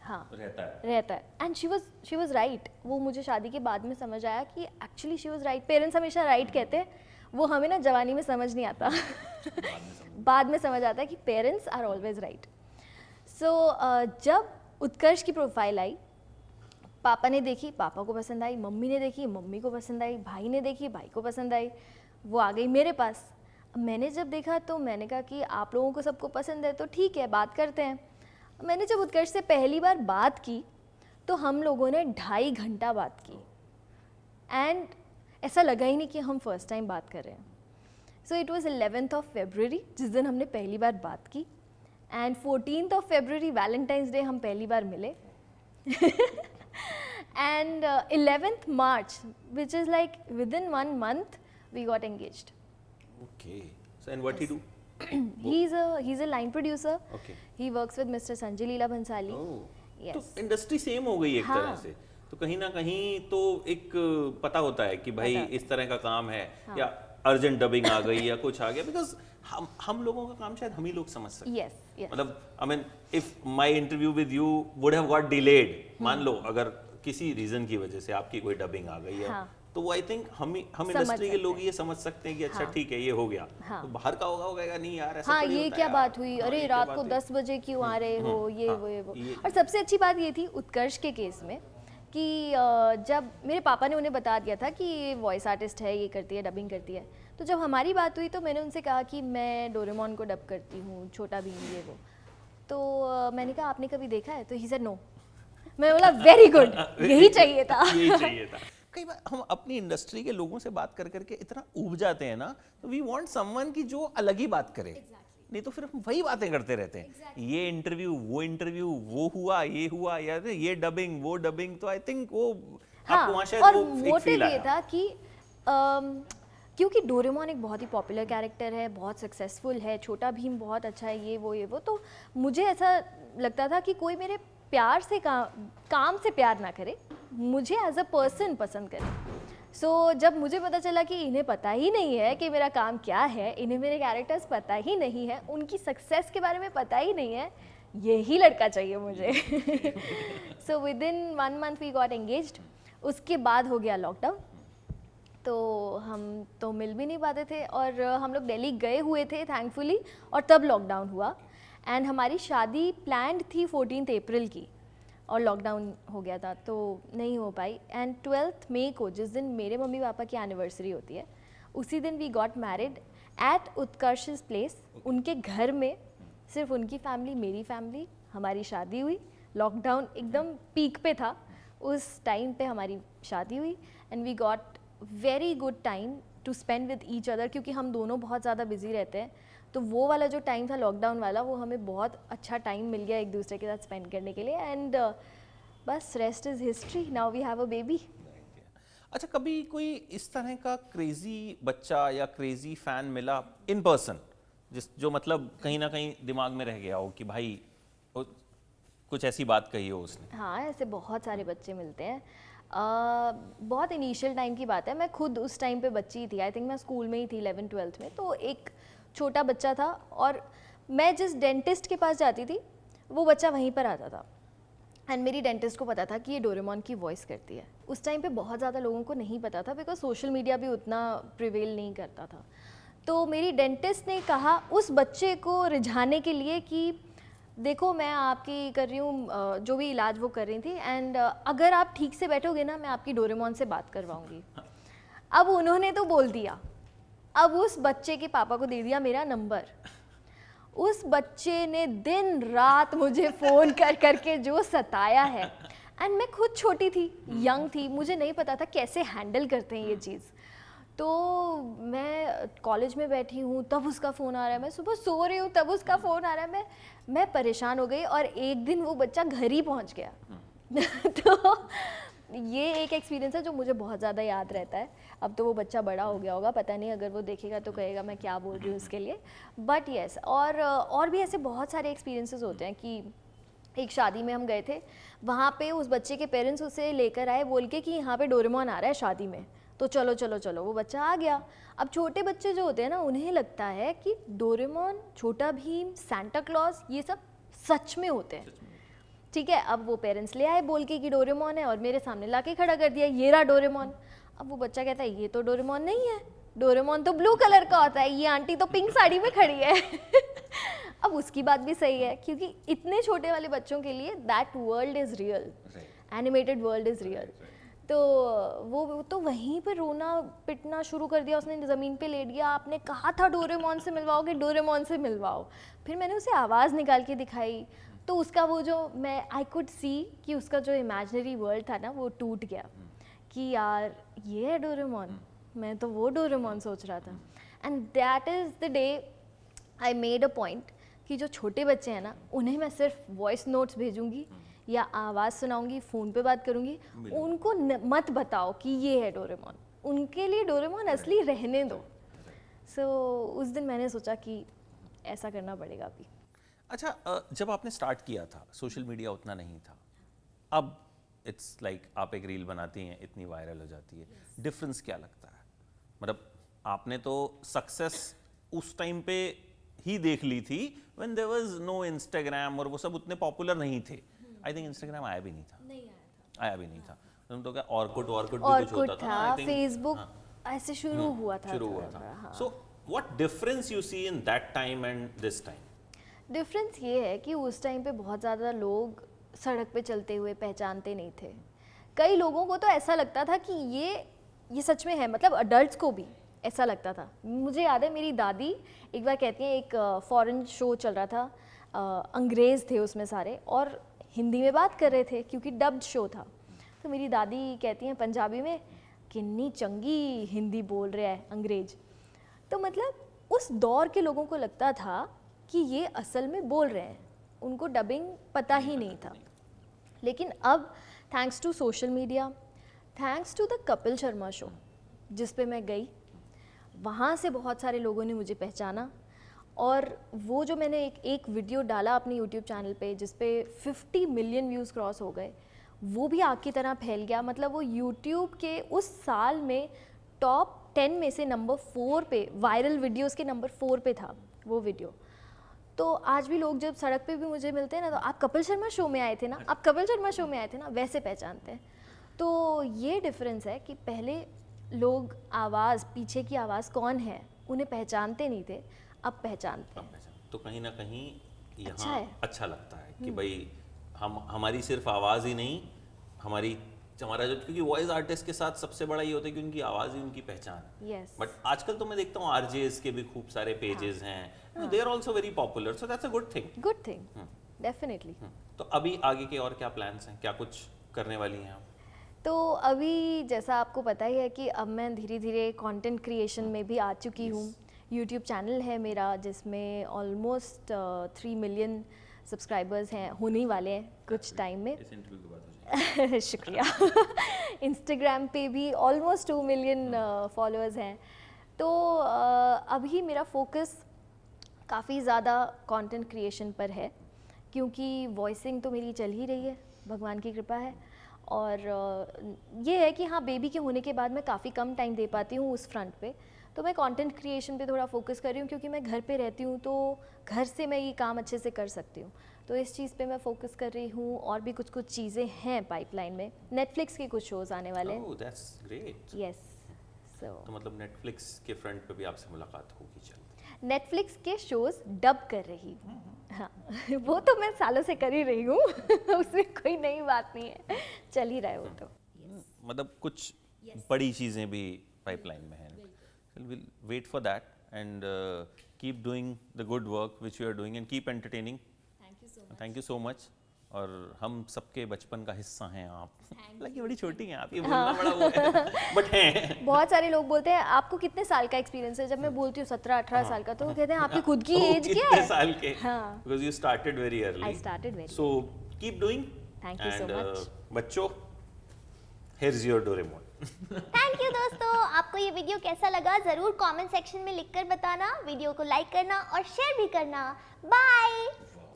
हाँ, रहता है। And she was right. वो मुझे शादी के बाद में समझ आया कि actually she was right. Parents हमेशा राइट कहते हैं, वो हमें ना जवानी में समझ नहीं आता। बाद में समझ आता है कि पेरेंट्स आर ऑलवेज राइट। सो जब उत्कर्ष की प्रोफाइल आई, पापा ने देखी, पापा को पसंद आई, मम्मी ने देखी, मम्मी को पसंद आई, भाई ने देखी, भाई को पसंद आई, वो आ गई मेरे पास। मैंने जब देखा तो मैंने कहा कि आप लोगों को सबको पसंद है तो ठीक है, बात करते हैं। मैंने जब उत्कर्ष से पहली बार बात की तो हम लोगों ने 2.5 घंटा बात की, एंड ऐसा लगा ही नहीं कि हम फर्स्ट टाइम बात कर रहे हैं। So it was 11th of February जिस दिन हमने पहली बार बात की, and 14th of February Valentine's day हम पहली बार मिले, and 11th March, which is like within 1 month, we got engaged. Okay. So and what he do? He's a line producer. Okay. He works with Mr. Sanjay Leela Bhansali. Oh. Yes. तो industry same हो गई एक हाँ. तरह से, तो कहीं ना कहीं तो एक पता होता है कि भाई इस तरह का काम है, या अर्जेंट डबिंग आ गई या कुछ आ गया, बिकॉज हम लोगों का काम शायद हम ही लोग समझ सकते हैं. Yes, yes. मतलब I mean if my interview with you would have got delayed, मान लो अगर किसी रीजन की वजह से आपकी कोई डबिंग आ गई है, हाँ. तो वो आई थिंक हम समझ इंडस्ट्री के सकते लोग हैं. ये समझ सकते हैं कि अच्छा हाँ. ठीक है ये हो गया. हाँ. तो बाहर का होगा नहीं यार, ऐसा हाँ, थोड़ी ये होता क्या है बात यार. हुई, हाँ, अरे ये क्या रात बात को हुई? 10 बजे क्यों आ रहे हो, ये हाँ, वो ये वो. ये- और सबसे अच्छी बात ये थी उत्कर्ष के केस में कि जब मेरे पापा ने उन्हें बता दिया था कि ये वॉइस आर्टिस्ट है, ये करती है, डबिंग करती है, तो जब हमारी बात हुई तो मैंने उनसे कहा कि मैं डोरेमोन को डब करती हूँ, छोटा भीम ये वो. तो मैंने कहा आपने कभी देखा है, तो ही सेड नो. मैं बोला वेरी गुड, यही चाहिए था. यही चाहिए था. कई बार हम अपनी इंडस्ट्री के लोगों से बात कर करके इतना ऊब जाते हैं ना, तो वी वांट समवन की जो अलग ही बात करे. नहीं तो फिर हम वही बातें करते रहते हैं. ये इंटरव्यू, वो हुआ, ये हुआ, या ये डबिंग, वो डबिंग. तो आई थिंक वो आपको वहाँ शायद और वो एक मोटिव फील ये आया. था कि क्योंकि डोरेमोन एक बहुत ही पॉपुलर कैरेक्टर है, बहुत सक्सेसफुल है, छोटा भीम बहुत अच्छा है, ये वो, तो मुझे ऐसा लगता था कि कोई मेरे प्यार से काम से प्यार ना करे, मुझे एज अ पर्सन पसंद करे. सो जब मुझे पता चला कि इन्हें पता ही नहीं है कि मेरा काम क्या है, इन्हें मेरे कैरेक्टर्स पता ही नहीं है, उनकी सक्सेस के बारे में पता ही नहीं है, यही लड़का चाहिए मुझे. So within 1 month we got engaged. उसके बाद हो गया लॉकडाउन, तो हम तो मिल भी नहीं पाते थे, और हम लोग दिल्ली गए हुए थे थैंकफुली, और तब लॉकडाउन हुआ. एंड हमारी शादी प्लान्ड थी 14 अप्रैल की, और लॉकडाउन हो गया था तो नहीं हो पाई. एंड 12 मई को, जिस दिन मेरे मम्मी पापा की एनिवर्सरी होती है, उसी दिन we got married at Utkarsh place. उनके घर में सिर्फ उनकी फैमिली, मेरी फैमिली, हमारी शादी हुई. लॉकडाउन एकदम पीक पे था, उस टाइम पे हमारी शादी हुई. And we got very good time to spend with each other, क्योंकि हम दोनों बहुत ज़्यादा बिजी रहते हैं. तो वो वाला जो टाइम था लॉकडाउन वाला, वो हमें बहुत अच्छा टाइम मिल गया एक दूसरे के साथ स्पेंड करने के लिए. एंड बस rest is history, now we have a baby. अच्छा, कभी कोई इस तरह का क्रेजी बच्चा या क्रेजी फैन मिला इन पर्सन, जो मतलब कहीं ना कहीं दिमाग में रह गया हो कि भाई कुछ ऐसी बात कही हो उसने? हाँ, ऐसे बहुत सारे बच्चे मिलते हैं. बहुत इनिशियल टाइम की बात है, मैं खुद उस टाइम पे बच्ची थी, आई थिंक मैं स्कूल में ही थी 11th-12th में. तो एक छोटा बच्चा था, और मैं जिस डेंटिस्ट के पास जाती थी वो बच्चा वहीं पर आता था. एंड मेरी डेंटिस्ट को पता था कि ये डोरेमोन की वॉइस करती है. उस टाइम पे बहुत ज़्यादा लोगों को नहीं पता था, बिकॉज सोशल मीडिया भी उतना प्रिवेल नहीं करता था. तो मेरी डेंटिस्ट ने कहा उस बच्चे को रिझाने के लिए कि देखो मैं आपकी कर रही हूँ जो भी इलाज वो कर रही थी, एंड अगर आप ठीक से बैठोगे ना, मैं आपकी डोरेमोन से बात करवाऊँगी. अब उन्होंने तो बोल दिया, अब उस बच्चे के पापा को दे दिया मेरा नंबर. उस बच्चे ने दिन रात मुझे फ़ोन कर करके जो सताया है. एंड मैं खुद छोटी थी, यंग थी, मुझे नहीं पता था कैसे हैंडल करते हैं ये चीज़. तो मैं कॉलेज में बैठी हूँ तब उसका फ़ोन आ रहा है, मैं सुबह सो रही हूँ तब उसका फ़ोन आ रहा है. मैं परेशान हो गई, और एक दिन वो बच्चा घर ही पहुँच गया. तो ये एक एक्सपीरियंस है जो मुझे बहुत ज़्यादा याद रहता है. अब तो वो बच्चा बड़ा हो गया होगा, पता नहीं, अगर वो देखेगा तो कहेगा मैं क्या बोल रही हूँ उसके लिए. बट येस, और भी ऐसे बहुत सारे एक्सपीरियंसेस होते हैं कि एक शादी में हम गए थे, वहाँ पे उस बच्चे के पेरेंट्स उसे लेकर आए बोल के कि यहाँ पे डोरेमोन आ रहा है शादी में, तो चलो चलो चलो. वो बच्चा आ गया. अब छोटे बच्चे जो होते हैं ना, उन्हें लगता है कि डोरेमोन, छोटा भीम, सांता क्लॉज ये सब सच में होते हैं. ठीक है, अब वो पेरेंट्स ले आए बोल के कि डोरेमोन है, और मेरे सामने लाके खड़ा कर दिया, ये रहा डोरेमोन. अब वो बच्चा कहता है ये तो डोरेमोन नहीं है, डोरेमोन तो ब्लू कलर का होता है, ये आंटी तो पिंक साड़ी में खड़ी है. अब उसकी बात भी सही है, क्योंकि इतने छोटे वाले बच्चों के लिए that world is real, animated world is real. तो वो तो वहीं पर रोना पिटना शुरू कर दिया, उसने ज़मीन पे लेट गया. आपने कहा था डोरेमोन से मिलवाओगे, डोरेमोन से मिलवाओ. फिर मैंने उसे आवाज़ निकाल के दिखाई, तो उसका वो जो आई कुड सी कि उसका जो इमेजिनरी वर्ल्ड था ना, वो टूट गया कि यार ये है डोरेमोन, मैं तो वो डोरेमोन सोच रहा था. And that is the day I made a point कि जो छोटे बच्चे हैं ना, उन्हें मैं सिर्फ वॉइस नोट्स भेजूंगी या आवाज़ सुनाऊंगी, फ़ोन पे बात करूंगी, उनको मत बताओ कि ये है डोरेमोन, उनके लिए डोरेमोन असली रहने दो। सो उस दिन मैंने सोचा कि ऐसा करना पड़ेगा अभी। अच्छा, जब आपने स्टार्ट किया था, सोशल मीडिया उतना नहीं था, अब इट्स लाइक आप एक रील बनाती हैं, इतनी वायरल हो जाती है, डिफरेंस क्या लगता है? मतलब आपने तो सक्सेस उस टाइम पे ही देख ली थी when there was no Instagram, और वो सब उतने पॉपुलर नहीं थे। आई थिंक इंस्टाग्राम आया भी नहीं था। आया भी नहीं था। तो क्या ऑर्कुट भी कुछ होता था, था फेसबुक ऐसे शुरू हुआ था। हाँ। So what difference you see in that time and this time? Difference ये है कि उस टाइम पे बहुत ज़्यादा लोग सड़क पे चलते हुए पहचानते नहीं थे। कई लोगों को तो ऐसा लगता था कि ये सच में है, मतलब अडल्ट्स को भी ऐसा लगता था। मुझे याद है मेरी दादी एक बार कहती हैं, एक फॉरेन शो चल रहा था, अंग्रेज़ थे उसमें सारे और हिंदी में बात कर रहे थे क्योंकि डब्ड शो था। तो मेरी दादी कहती हैं पंजाबी में, किन्नी चंगी हिंदी बोल रहा है अंग्रेज। तो मतलब उस दौर के लोगों को लगता था कि ये असल में बोल रहे हैं, उनको डबिंग पता ही नहीं था। लेकिन अब thanks to social media, thanks to the Kapil Sharma show जिस पे मैं गई, वहाँ से बहुत सारे लोगों ने मुझे पहचाना। और वो जो मैंने एक वीडियो डाला अपनी यूट्यूब चैनल पे जिस पे 50 मिलियन व्यूज़ क्रॉस हो गए, वो भी आग की तरह फैल गया। मतलब वो यूट्यूब के उस साल में टॉप 10 में से नंबर 4 पे, वायरल वीडियोस के नंबर 4 पे था वो वीडियो। तो आज भी लोग जब सड़क पे भी मुझे मिलते हैं ना, तो आप कपिल शर्मा शो में आए थे ना, आप कपिल शर्मा शो में आए थे ना, वैसे पहचानते हैं। तो ये डिफरेंस है कि पहले लोग आवाज़, पीछे की आवाज़ कौन है, उन्हें पहचानते नहीं थे, अब पहचानते हैं। तो कहीं ना कहीं अच्छा यहाँ है। अच्छा लगता है कि भाई हमारी सिर्फ आवाज़ ही नहीं, हमारा जो, क्योंकि वॉइस आर्टिस्ट के साथ सबसे बड़ा ये होता है कि उनकी आवाज़ ही उनकी पहचान है। यस। बट आजकल तो मैं देखता हूँ आरजेएस के भी खूब सारे पेजेस हैं, they are also very popular, so that's a good thing. Good thing, definitely. तो अभी आगे के और क्या प्लान्स हैं, क्या कुछ करने वाली हैं आप? तो अभी जैसा आपको पता ही है कि अब मैं धीरे धीरे कंटेंट क्रिएशन में भी आ चुकी हूँ। यूट्यूब चैनल है मेरा जिसमें ऑलमोस्ट 3 मिलियन सब्सक्राइबर्स हैं, होने वाले हैं कुछ टाइम में। इस इंटरव्यू के बाद हो जाएगा। शुक्रिया। इंस्टाग्राम पे भी ऑलमोस्ट 2 मिलियन फॉलोअर्स हैं। तो अभी मेरा फोकस काफ़ी ज़्यादा कंटेंट क्रिएशन पर है क्योंकि वॉइसिंग तो मेरी चल ही रही है, भगवान की कृपा है। और ये है कि हाँ, बेबी के होने के बाद मैं काफ़ी कम टाइम दे पाती हूँ उस फ्रंट पे, तो मैं कंटेंट क्रिएशन पे थोड़ा फोकस कर रही हूँ क्योंकि मैं घर पे रहती हूँ, तो घर से मैं ये काम अच्छे से कर सकती हूँ। तो इस चीज़ पे मैं फोकस कर रही हूँ। और भी कुछ चीज़ें हैं पाइपलाइन में, नेटफ्लिक्स के कुछ शोज़ आने वाले हैं। Oh that's great. यस। सो तो मतलब नेटफ्लिक्स के फ्रंट पे भी आपसे मुलाकात होगी जल्द? नेटफ्लिक्स के शोज़ डब कर रही हूँ। हाँ, वो तो मैं सालों से कर ही रही हूँ। उसमें कोई नई बात नहीं है, चल ही रहा है वो तो। मतलब कुछ बड़ी चीज़ें भी पाइपलाइन में हैं। We'll wait for that and keep doing the good work which you are doing and keep entertaining. Thank you so much. और हम सबके बचपन का हिस्सा हैं आप। हालांकि बड़ी छोटी हैं आप, ये बोलना बड़ा वो है, बट हैं। बहुत सारे लोग बोलते हैं आपको कितने साल का एक्सपीरियंस है, जब मैं बोलती हूँ 17-18 साल का, तो वो कहते हैं आपकी खुद की एज क्या है? कितने साल के? हाँ। Because you started very early. I started very So keep doing. Thank you so And, much. बच्चों, here's your Doraemon. Thank you दोस्तों, आपको ये वीडियो कैसा लगा ज़रूर कमेंट सेक्शन में लिखकर बताना। वीडियो को लाइक करना और शेयर भी करना। बाय।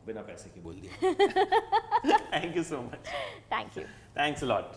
बिना पैसे की बोल दिया। Thank you so much. Thank you. Thanks a lot.